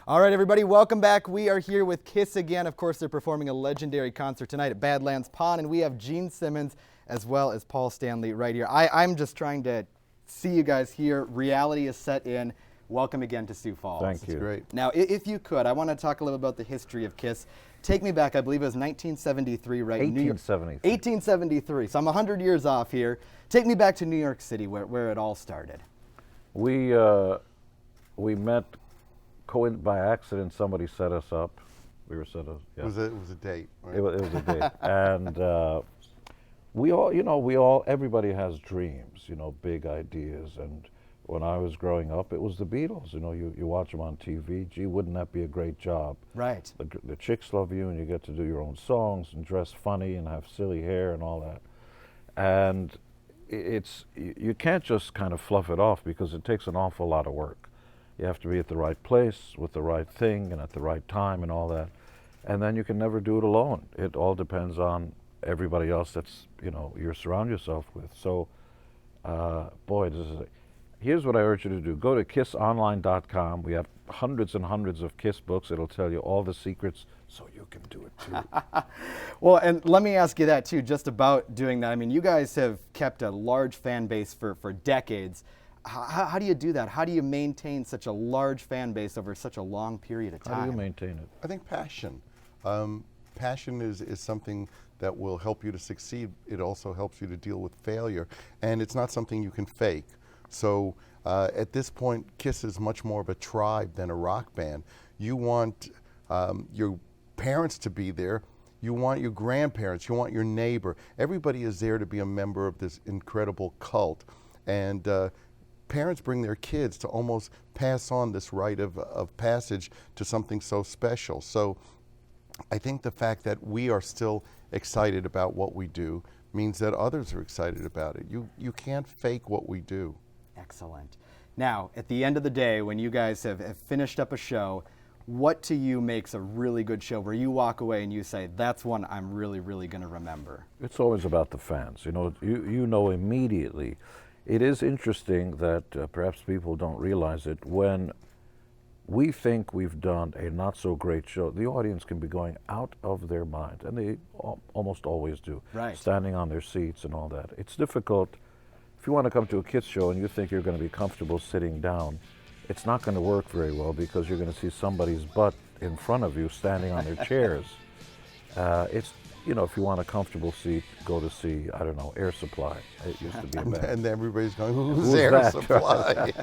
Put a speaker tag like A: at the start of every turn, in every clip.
A: All right, everybody, welcome back. We are here with Kiss again. Of course, they're performing a legendary concert tonight at Badlands Pond, and we have Gene Simmons as well as Paul Stanley right here. I'm just trying to see you guys here. Reality is set in. Welcome again to Sioux Falls.
B: Thank you.
C: That's great.
A: Now, if you could, I want to talk a little about the history of Kiss. Take me back, I believe it was 1973, right?
B: 1873.
A: 1873, so I'm 100 years off here. Take me back to New York City, where it all started.
B: We met by accident. Somebody set us up. We were set up. Yeah.
C: It was a date. Right?
B: It was a date, and everybody has dreams, big ideas. And when I was growing up, it was the Beatles. You watch them on TV. Gee, wouldn't that be a great job?
A: Right.
B: The chicks love you, and you get to do your own songs and dress funny and have silly hair and all that. And you can't just kind of fluff it off because it takes an awful lot of work. You have to be at the right place with the right thing and at the right time and all that. And then you can never do it alone. It all depends on everybody else that's, you surround yourself with. So, here's what I urge you to do. Go to kissonline.com. We have hundreds and hundreds of Kiss books. It'll tell you all the secrets so you can do it too.
A: Well, and let me ask you that too, just about doing that. I mean, you guys have kept a large fan base for decades. How do you do that? How do you maintain such a large fan base over such a long period of time?
B: How do you maintain it?
C: I think passion. Passion is something that will help you to succeed. It also helps you to deal with failure. And it's not something you can fake. So at this point, Kiss is much more of a tribe than a rock band. You want your parents to be there. You want your grandparents. You want your neighbor. Everybody is there to be a member of this incredible cult. And parents bring their kids to almost pass on this rite of passage to something so special. So I think the fact that we are still excited about what we do means that others are excited about it. You can't fake what we do.
A: Excellent. Now, at the end of the day, when you guys have finished up a show, what to you makes a really good show where you walk away and you say, that's one I'm really, really going to remember?
B: It's always about the fans. You know immediately. It is interesting that perhaps people don't realize it. When we think we've done a not-so-great show, the audience can be going out of their mind, and they almost always do,
A: right.
B: Standing on their seats and all that. It's difficult. If you want to come to a Kiss show and you think you're going to be comfortable sitting down, it's not going to work very well because you're going to see somebody's butt in front of you standing on their chairs. If you want a comfortable seat, go to see, I don't know, Air Supply. It used to be a band.
C: And everybody's going, who's Air that? Supply?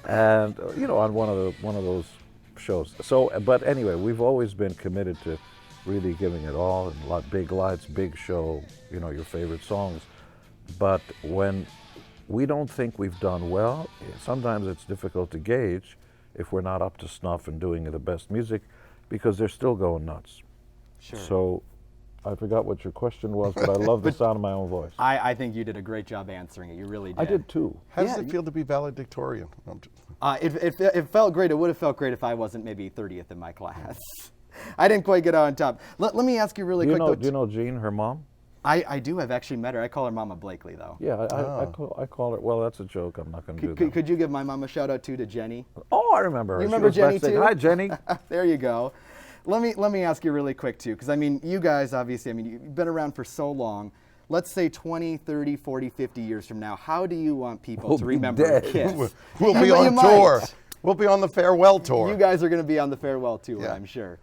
B: And on one of those shows. So, but anyway, we've always been committed to really giving it all, and big lights, big show, your favorite songs. But when we don't think we've done well, sometimes it's difficult to gauge if we're not up to snuff and doing the best music because they're still going nuts.
A: Sure.
B: So I forgot what your question was, but I love the sound of my own voice.
A: I think you did a great job answering it. You really did.
B: I did too.
C: How does it feel to be valedictorian?
A: It felt great. It would have felt great if I wasn't maybe 30th in my class. I didn't quite get on top. Let me ask you really quick.
B: Do you know Jean, her mom?
A: I do. I've actually met her. I call her Mama Blakely, though.
B: Yeah, I call her. Well, that's a joke. I'm not going to do that.
A: Could you give my mom a shout out too to Jenny?
B: Oh, I remember her.
A: You remember Jenny too?
B: Hi, Jenny.
A: There you go. Let me ask you really quick too, because you guys obviously, you've been around for so long. Let's say 20, 30, 40, 50 years from now, how do you want people to remember Kiss?
C: We'll be on tour. We'll be on the farewell tour.
A: You guys are going to be on the farewell tour, yeah. I'm sure.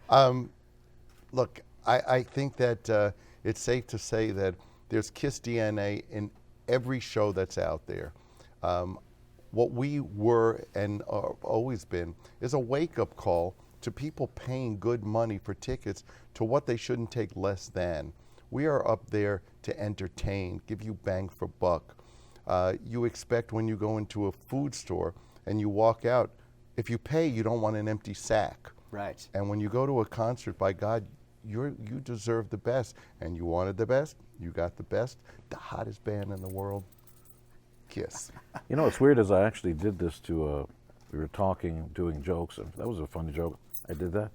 C: Look, I think that it's safe to say that there's Kiss DNA in every show that's out there. What we were and have always been is a wake-up call to people paying good money for tickets to what they shouldn't take less than. We are up there to entertain, give you bang for buck. You expect when you go into a food store and you walk out, if you pay, you don't want an empty sack.
A: Right.
C: And when you go to a concert, by God, you deserve the best. And you wanted the best, you got the best, the hottest band in the world, Kiss.
B: It's weird as I actually did this to, we were talking, doing jokes, and that was a funny joke. I did that,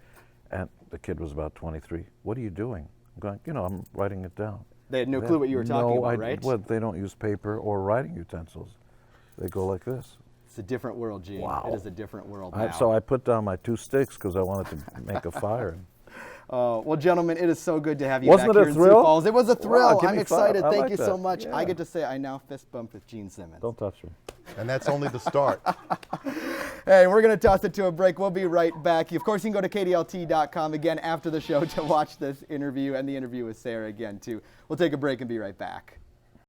B: and the kid was about 23. What are you doing? I'm going, I'm writing it down.
A: They had no clue what you were talking about, right?
B: Well, they don't use paper or writing utensils. They go like this.
A: It's a different world, Gene.
B: Wow.
A: It is a different world now.
B: So I put down my 2 sticks because I wanted to make a fire.
A: Well, gentlemen, it is so good to have you
B: Wasn't
A: back
B: it a
A: here in
B: thrill?
A: Sioux Falls. It was a thrill.
B: Wow, give
A: I'm
B: me
A: excited.
B: 5. I
A: Thank
B: like
A: you so
B: that.
A: much. I
B: Yeah.
A: get to say I now fist bump with Gene Simmons.
B: Don't touch me.
C: And that's only the start.
A: Hey, we're going to toss it to a break. We'll be right back. Of course, you can go to KDLT.com again after the show to watch this interview and the interview with Sarah again, too. We'll take a break and be right back.